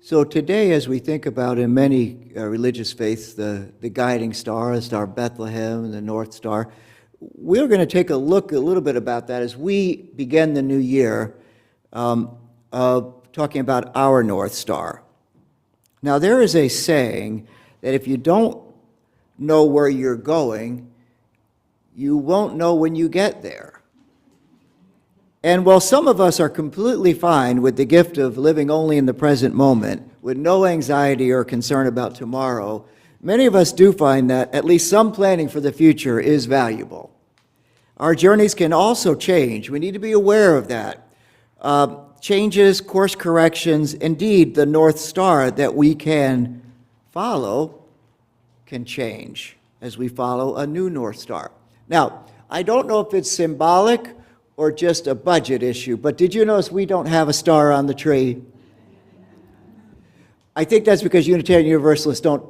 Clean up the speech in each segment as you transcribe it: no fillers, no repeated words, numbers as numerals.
So today, as we think about in many religious faiths, the guiding star, the Star of Bethlehem, the North Star, we're going to take a look a little bit about that as we begin the new year, talking about our North Star. Now, there is a saying that if you don't know where you're going, you won't know when you get there. And while some of us are completely fine with the gift of living only in the present moment, with no anxiety or concern about tomorrow, many of us do find that at least some planning for the future is valuable. Our journeys can also change. We need to be aware of that. Changes, course corrections, indeed, the North Star that we can follow can change as we follow a new North Star. Now, I don't know if it's symbolic or just a budget issue, but did you notice we don't have a star on the tree? I think that's because Unitarian Universalists don't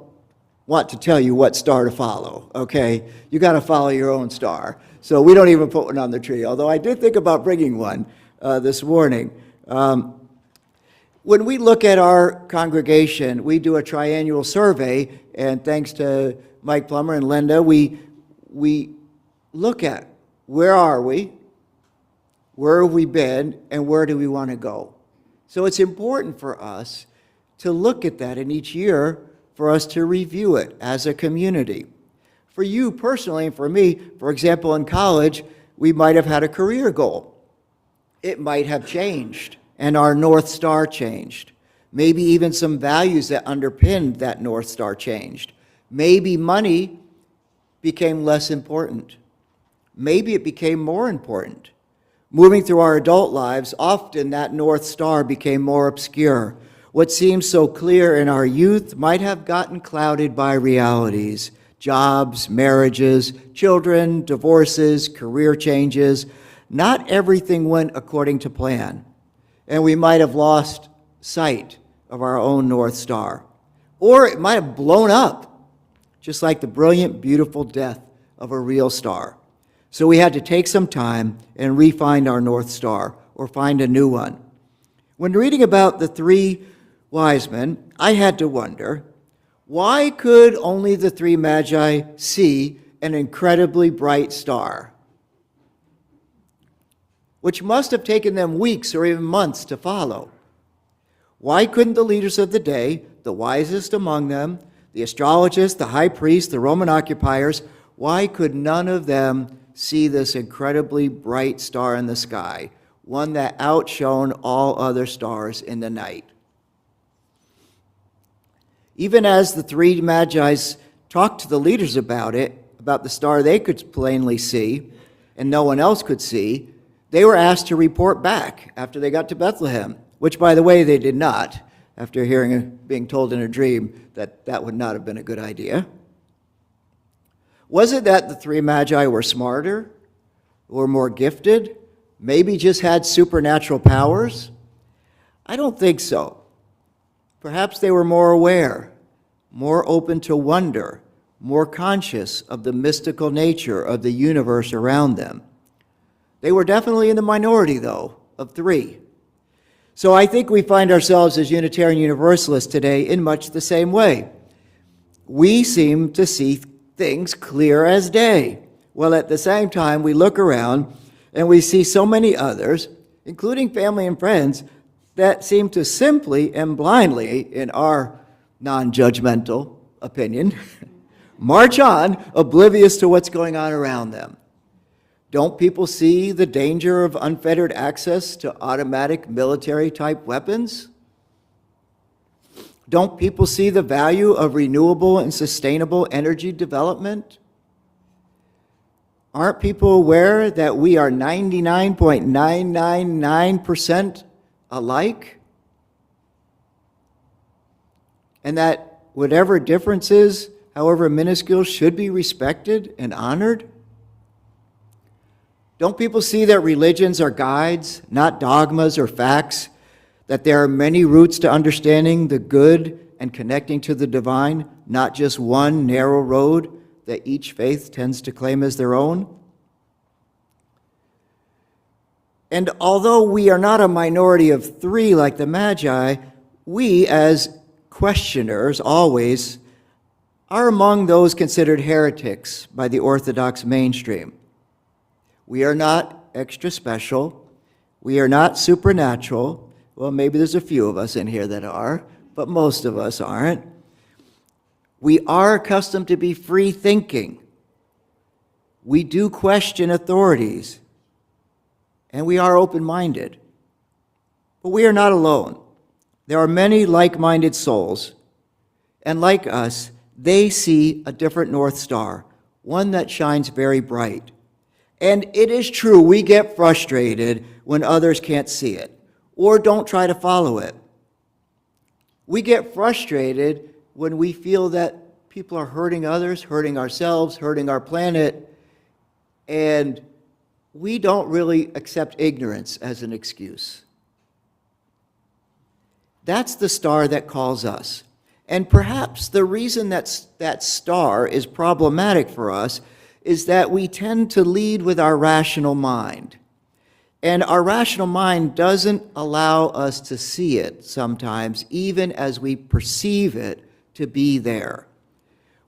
want to tell you what star to follow, okay? You got to follow your own star. So we don't even put one on the tree, although I did think about bringing one this morning. When we look at our congregation, we do a triannual survey, and thanks to Mike Plummer and Linda, we look at where are we, where have we been, and where do we want to go? So it's important for us to look at that in each year for us to review it as a community. For you personally and for me, for example, in college, we might have had a career goal. It might have changed, and our North Star changed. Maybe even some values that underpinned that North Star changed. Maybe money became less important. Maybe it became more important. Moving through our adult lives, often that North Star became more obscure. What seemed so clear in our youth might have gotten clouded by realities. Jobs, marriages, children, divorces, career changes. Not everything went according to plan. And we might have lost sight of our own North Star. Or it might have blown up, just like the brilliant, beautiful death of a real star. So we had to take some time and refine our North Star, or find a new one. When reading about the three wise men, I had to wonder, why could only the three magi see an incredibly bright star, which must have taken them weeks or even months to follow? Why couldn't the leaders of the day, the wisest among them, the astrologists, the high priests, the Roman occupiers, why could none of them see this incredibly bright star in the sky, one that outshone all other stars in the night? Even as the three Magi's talked to the leaders about it, about the star they could plainly see and no one else could see, they were asked to report back after they got to Bethlehem, which, by the way, they did not, after being told in a dream that that would not have been a good idea. Was it that the three Magi were smarter, or more gifted, maybe just had supernatural powers? I don't think so. Perhaps they were more aware, more open to wonder, more conscious of the mystical nature of the universe around them. They were definitely in the minority, though, of three. So I think we find ourselves as Unitarian Universalists today in much the same way. We seem to see things clear as day. Well, at the same time, we look around and we see so many others, including family and friends, that seem to simply and blindly, in our non-judgmental opinion, march on, oblivious to what's going on around them. Don't people see the danger of unfettered access to automatic military-type weapons? Don't people see the value of renewable and sustainable energy development? Aren't people aware that we are 99.999% alike? And that whatever differences, however minuscule, should be respected and honored? Don't people see that religions are guides, not dogmas or facts? That there are many routes to understanding the good and connecting to the divine, not just one narrow road that each faith tends to claim as their own? And although we are not a minority of three like the Magi, We, as questioners, always are among those considered heretics by the Orthodox mainstream. We are not extra special. We are not supernatural. Well, maybe there's a few of us in here that are, but most of us aren't. We are accustomed to be free thinking. We do question authorities, and we are open-minded. But we are not alone. There are many like-minded souls, and like us, they see a different North Star, one that shines very bright. And it is true, we get frustrated when others can't see it or don't try to follow it. We get frustrated when we feel that people are hurting others, hurting ourselves, hurting our planet, and we don't really accept ignorance as an excuse. That's the star that calls us. And perhaps the reason that star is problematic for us is that we tend to lead with our rational mind. And our rational mind doesn't allow us to see it sometimes, even as we perceive it to be there.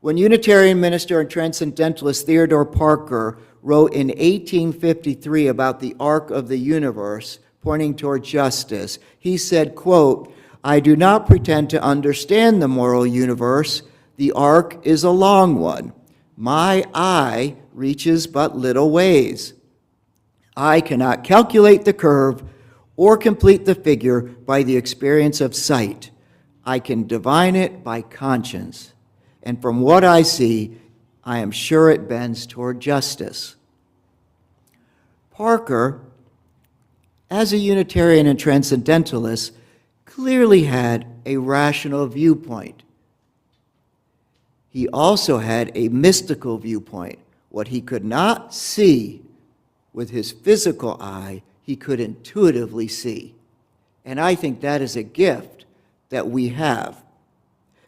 When Unitarian minister and transcendentalist Theodore Parker wrote in 1853 about the arc of the universe, pointing toward justice, he said, quote, "I do not pretend to understand the moral universe. The arc is a long one. My eye reaches but little ways. I cannot calculate the curve or complete the figure by the experience of sight. I can divine it by conscience. And from what I see, I am sure it bends toward justice." Parker, as a Unitarian and transcendentalist, clearly had a rational viewpoint. He also had a mystical viewpoint. What he could not see with his physical eye, he could intuitively see. And I think that is a gift that we have.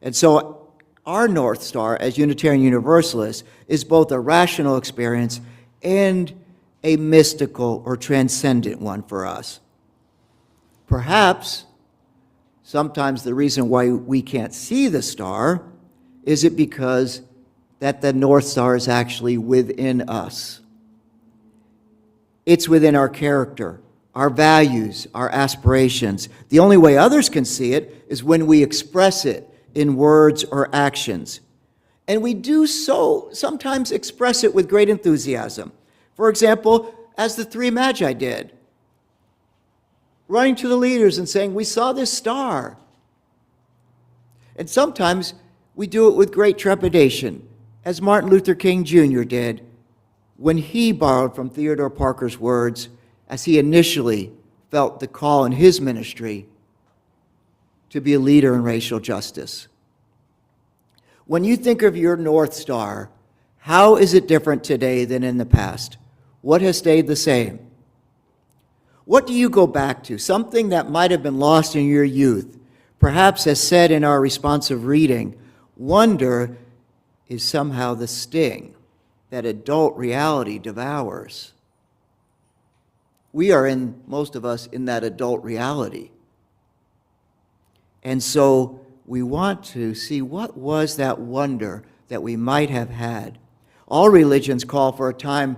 And so our North Star as Unitarian Universalists is both a rational experience and a mystical or transcendent one for us. Perhaps sometimes the reason why we can't see the star is it because that the North Star is actually within us. It's within our character, our values, our aspirations. The only way others can see it is when we express it in words or actions. And we do so sometimes express it with great enthusiasm. For example, as the three magi did, running to the leaders and saying, "We saw this star." And sometimes we do it with great trepidation, as Martin Luther King Jr. did when he borrowed from Theodore Parker's words as he initially felt the call in his ministry to be a leader in racial justice. When you think of your North Star, how is it different today than in the past? What has stayed the same? What do you go back to? Something that might have been lost in your youth. Perhaps, as said in our responsive reading, wonder is somehow the sting that adult reality devours. We are most of us, in that adult reality. And so we want to see what was that wonder that we might have had. All religions call for a time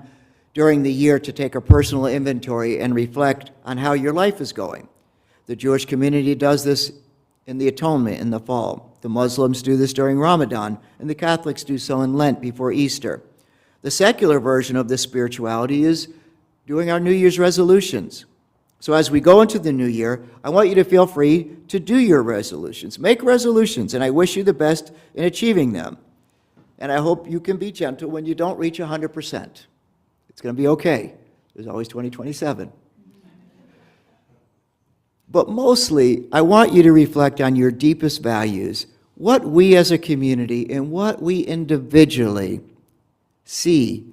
during the year to take a personal inventory and reflect on how your life is going. The Jewish community does this in the Atonement in the fall. The Muslims do this during Ramadan, and the Catholics do so in Lent before Easter. The secular version of this spirituality is doing our New Year's resolutions. So as we go into the new year, I want you to feel free to do your resolutions. Make resolutions, and I wish you the best in achieving them. And I hope you can be gentle when you don't reach 100%. It's going to be okay. There's always 2027. But mostly, I want you to reflect on your deepest values, what we as a community and what we individually see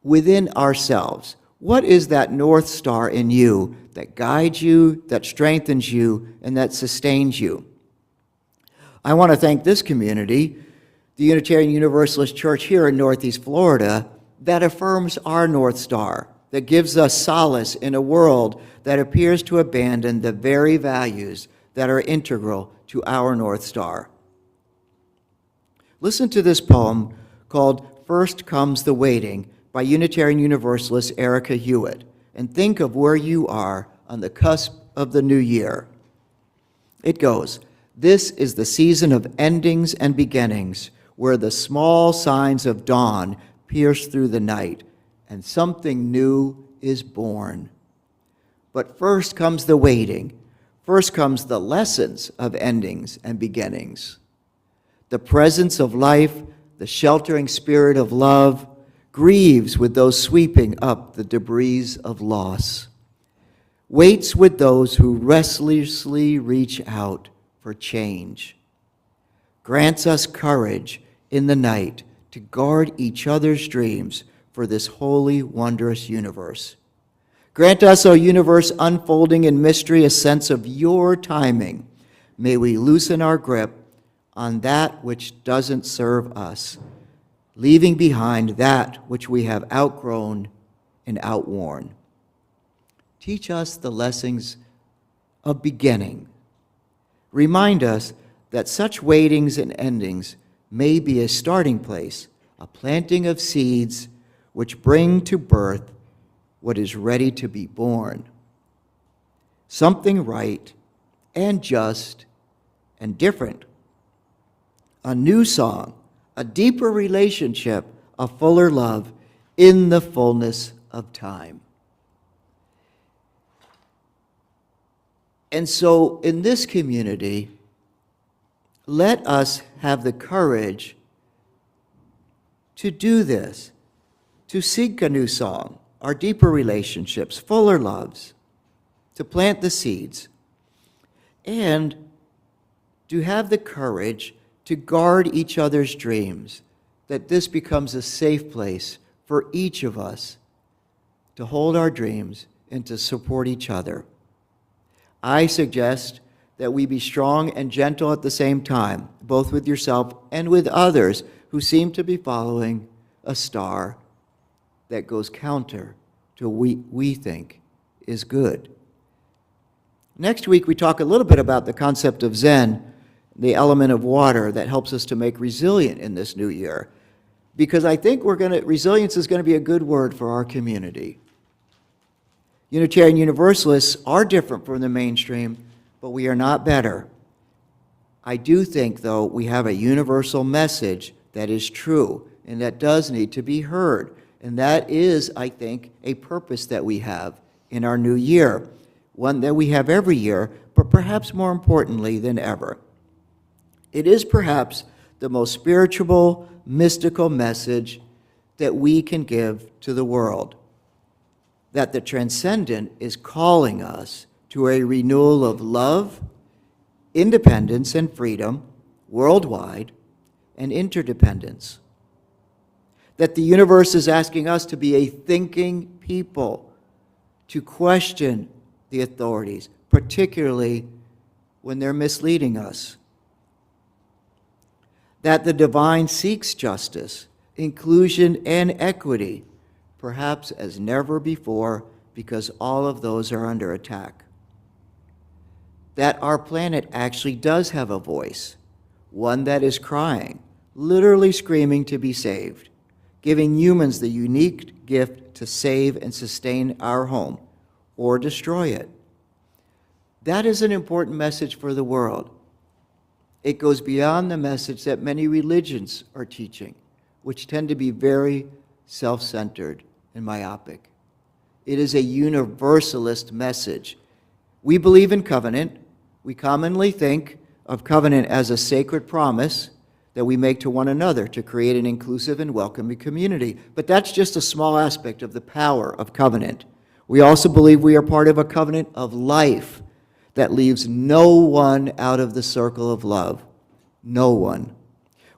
within ourselves. What is that North Star in you that guides you, that strengthens you, and that sustains you? I want to thank this community, the Unitarian Universalist Church here in Northeast Florida, that affirms our North Star, that gives us solace in a world that appears to abandon the very values that are integral to our North Star. Listen to this poem called First Comes the Waiting by Unitarian Universalist Erica Hewitt, and think of where you are on the cusp of the new year. It goes, "This is the season of endings and beginnings, where the small signs of dawn pierce through the night, and something new is born. But first comes the waiting. First comes the lessons of endings and beginnings. The presence of life, the sheltering spirit of love, grieves with those sweeping up the debris of loss, waits with those who restlessly reach out for change, grants us courage in the night to guard each other's dreams for this holy, wondrous universe. Grant us, O universe unfolding in mystery, a sense of your timing. May we loosen our grip on that which doesn't serve us, leaving behind that which we have outgrown and outworn. Teach us the lessons of beginning. Remind us that such waitings and endings may be a starting place, a planting of seeds which bring to birth what is ready to be born. Something right and just and different. A new song, a deeper relationship, a fuller love in the fullness of time." And so in this community, let us have the courage to do this, to seek a new song, our deeper relationships, fuller loves, to plant the seeds, and to have the courage to guard each other's dreams, that this becomes a safe place for each of us to hold our dreams and to support each other. I suggest that we be strong and gentle at the same time, both with yourself and with others who seem to be following a star that goes counter to what we think is good. Next week, we talk a little bit about the concept of Zen, the element of water that helps us to make resilient in this new year. Because I think resilience is going to be a good word for our community. Unitarian Universalists are different from the mainstream, but we are not better. I do think, though, we have a universal message that is true and that does need to be heard. And that is, I think, a purpose that we have in our new year, one that we have every year, but perhaps more importantly than ever. It is perhaps the most spiritual, mystical message that we can give to the world, that the transcendent is calling us to a renewal of love, independence, and freedom worldwide, and interdependence. That the universe is asking us to be a thinking people, to question the authorities, particularly when they're misleading us. That the divine seeks justice, inclusion, and equity, perhaps as never before, because all of those are under attack. That our planet actually does have a voice, one that is crying, literally screaming to be saved, giving humans the unique gift to save and sustain our home, or destroy it. That is an important message for the world. It goes beyond the message that many religions are teaching, which tend to be very self-centered and myopic. It is a universalist message. We believe in covenant. We commonly think of covenant as a sacred promise that we make to one another to create an inclusive and welcoming community. But that's just a small aspect of the power of covenant. We also believe we are part of a covenant of life that leaves no one out of the circle of love. No one.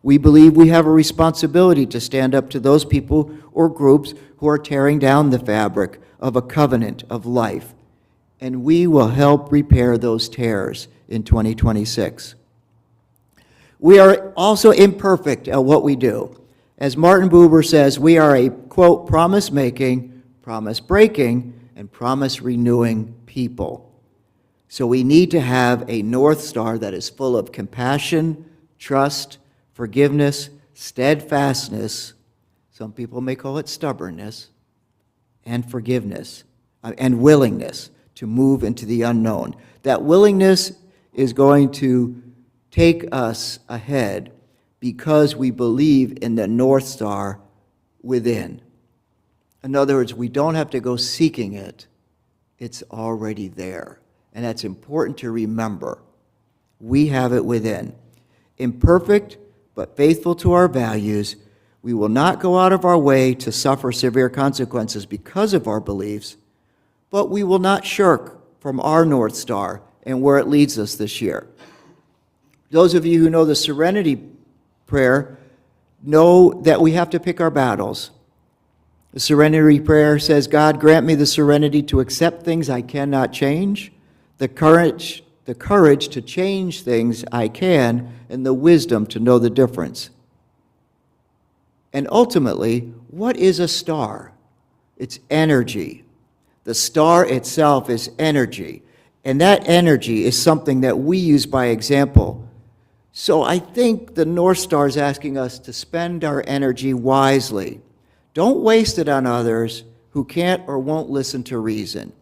We believe we have a responsibility to stand up to those people or groups who are tearing down the fabric of a covenant of life, and we will help repair those tears in 2026. We are also imperfect at what we do. As Martin Buber says, we are a, quote, promise-making, promise-breaking, and promise-renewing people. So we need to have a North Star that is full of compassion, trust, forgiveness, steadfastness. Some people may call it stubbornness, and forgiveness, and willingness to move into the unknown. That willingness is going to take us ahead because we believe in the North Star within. In other words, we don't have to go seeking it. It's already there. And that's important to remember. We have it within. Imperfect, but faithful to our values, we will not go out of our way to suffer severe consequences because of our beliefs, but we will not shirk from our North Star and where it leads us this year. Those of you who know the Serenity Prayer know that we have to pick our battles. The Serenity Prayer says, God, grant me the serenity to accept things I cannot change, the courage to change things I can, and the wisdom to know the difference. And ultimately, what is a star? It's energy. The star itself is energy. And that energy is something that we use by example. So I think the North Star is asking us to spend our energy wisely. Don't waste it on others who can't or won't listen to reason.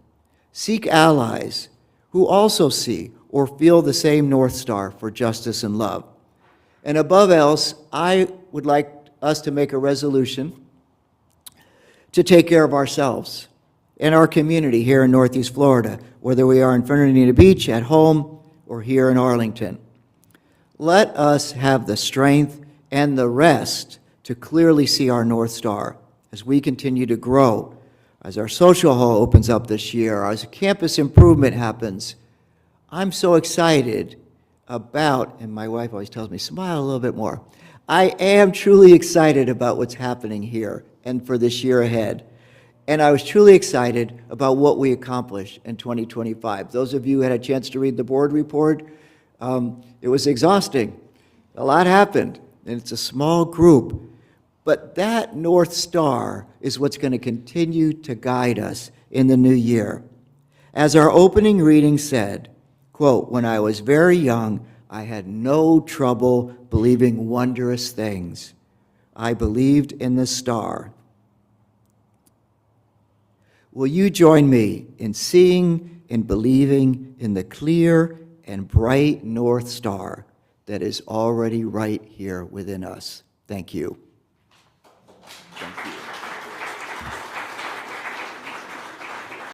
Seek allies who also see or feel the same North Star for justice and love. And above else, I would like us to make a resolution to take care of ourselves and our community here in Northeast Florida, whether we are in Fernandina Beach, at home, or here in Arlington. Let us have the strength and the rest to clearly see our North Star as we continue to grow, as our social hall opens up this year, as campus improvement happens. I'm so excited about, and my wife always tells me, smile a little bit more. I am truly excited about what's happening here and for this year ahead. And I was truly excited about what we accomplished in 2025. Those of you who had a chance to read the board report, it was exhausting. A lot happened, and it's a small group. But that North Star is what's going to continue to guide us in the new year. As our opening reading said, quote, when I was very young, I had no trouble believing wondrous things. I believed in the star. Will you join me in seeing and believing in the clear and bright North Star that is already right here within us? Thank you. Thank you.